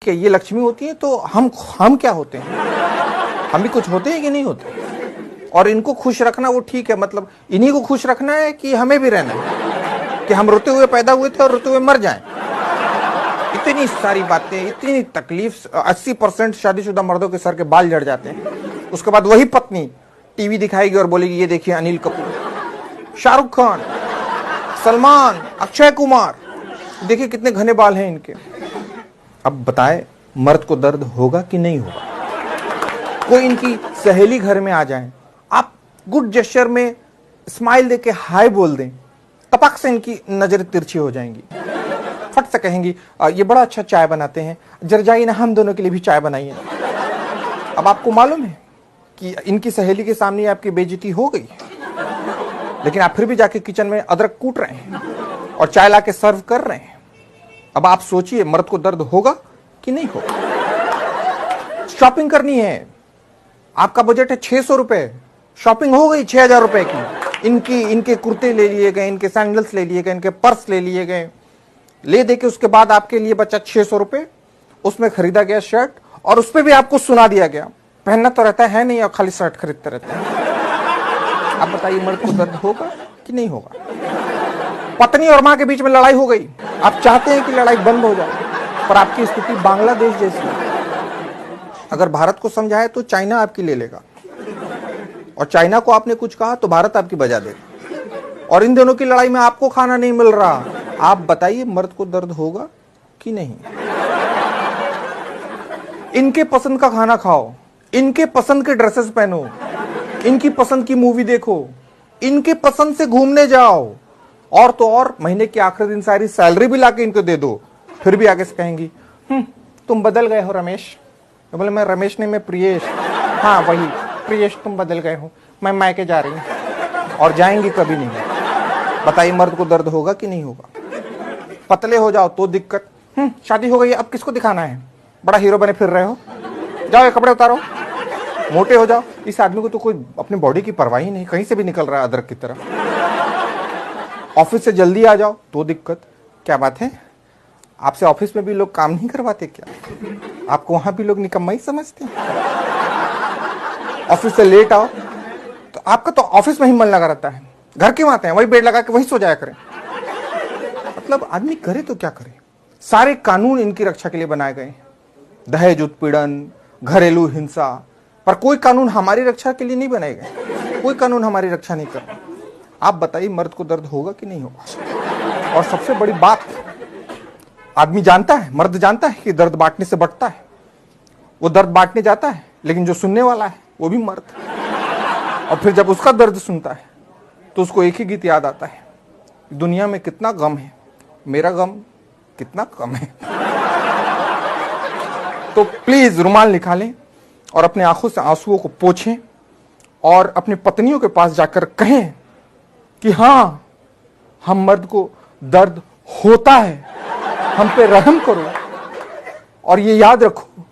कि ये लक्ष्मी होती है तो हम क्या होते हैं? हम भी कुछ होते हैं कि नहीं होते? और इनको खुश रखना वो ठीक है, मतलब इन्हीं को खुश रखना है कि हमें भी रहना है कि हम रोते हुए पैदा हुए थे और रोते हुए मर जाएं? इतनी सारी बातें, इतनी तकलीफ। 80% शादीशुदा मर्दों के सर के बाल झड़ जाते हैं। उसके बाद वही पत्नी टीवी दिखाएगी और बोलेगी ये देखिए अनिल कपूर, शाहरुख खान, सलमान, अक्षय कुमार, देखिए कितने घने बाल हैं इनके। अब बताए मर्द को दर्द होगा कि नहीं होगा? कोई इनकी सहेली घर में आ जाए, आप गुड जेस्चर में स्माइल देके हाय बोल दें, टपक से इनकी नजर तिरछी हो जाएंगी, फट से कहेंगी ये बड़ा अच्छा चाय बनाते हैं, जरा जाइए ना हम दोनों के लिए भी चाय बनाइए। अब आपको मालूम है कि इनकी सहेली के सामने आपकी बेइज्जती हो गई, लेकिन आप फिर भी जाके किचन में अदरक कूट रहे हैं और चाय ला के सर्व कर रहे हैं। अब आप सोचिए मर्द को दर्द होगा कि नहीं होगा? शॉपिंग करनी है, आपका बजट है 600 रुपए, शॉपिंग हो गई 6000 रुपए की। इनके कुर्ते ले लिए गए, इनके सैंडल्स ले लिए गए, इनके पर्स ले लिए गए, ले दे के उसके बाद आपके लिए बचा 600 रुपए। उसमें खरीदा गया शर्ट और उस पर भी आपको सुना दिया गया पहनना तो रहता है नहीं और खाली शर्ट खरीदते रहते हैं। आप बताइए मर्द को दर्द होगा कि नहीं होगा? पत्नी और मां के बीच में लड़ाई हो गई, आप चाहते हैं कि लड़ाई बंद हो जाए, पर आपकी स्थिति बांग्लादेश जैसी है। अगर भारत को समझाए तो चाइना आपकी ले लेगा, और चाइना को आपने कुछ कहा तो भारत आपकी बजा देगा, और इन दोनों की लड़ाई में आपको खाना नहीं मिल रहा। आप बताइए मर्द को दर्द होगा कि नहीं? इनके पसंद का खाना खाओ, इनके पसंद के ड्रेसेस पहनो, इनकी पसंद की मूवी देखो, इनके पसंद से घूमने जाओ, और तो और महीने के आखिरी दिन सारी सैलरी भी लाके इनको दे दो, फिर भी आगे से कहेंगी तुम बदल गए हो रमेश। तो बोले मैं रमेश नहीं, मैं प्रियेश। हाँ वही प्रियेश, तुम बदल गए हो, मैं मायके जा रही हूँ, और जाएंगी कभी नहीं। बताइए मर्द को दर्द होगा कि नहीं होगा? पतले हो जाओ तो दिक्कत, शादी हो गई अब किसको दिखाना है, बड़ा हीरो बने फिर रहे हो, जाओ ये कपड़े उतारो। मोटे हो जाओ, इस आदमी को तो कोई अपनी बॉडी की परवाह ही नहीं, कहीं से भी निकल रहा है अदरक की तरह। ऑफिस से जल्दी आ जाओ तो दिक्कत। क्या बात है, आपसे ऑफिस में भी लोग काम नहीं करवाते क्या? आपको वहां भी लोग निकम्मा ही समझते हैं? ऑफिस से लेट आओ तो आपका तो ऑफिस में ही मन लगा रहता है, घर क्यों आते हैं? वही बेड लगा के वही सो जाया करें। मतलब आदमी करे तो क्या करे? सारे कानून इनकी रक्षा के लिए बनाए गए, दहेज उत्पीड़न, घरेलू हिंसा, पर कोई कानून हमारी रक्षा के लिए नहीं बनाए गए। कोई कानून हमारी रक्षा नहीं कर। आप बताइए मर्द को दर्द होगा कि नहीं होगा? और सबसे बड़ी बात, आदमी जानता है, मर्द जानता है कि दर्द बांटने से बढ़ता है, वो दर्द बांटने जाता है, लेकिन जो सुनने वाला है वो भी मर्द, और फिर जब उसका दर्द सुनता है तो उसको एक ही गीत याद आता है, दुनिया में कितना गम है, मेरा गम कितना कम है। तो प्लीज रुमाल निकालें और अपने आंखों से आंसुओं को पोंछें, और अपनी पत्नियों के पास जाकर कहें कि हाँ हम मर्द को दर्द होता है, हम पे रहम करो। और ये याद रखो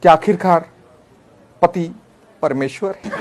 कि आखिरकार पति परमेश्वर है।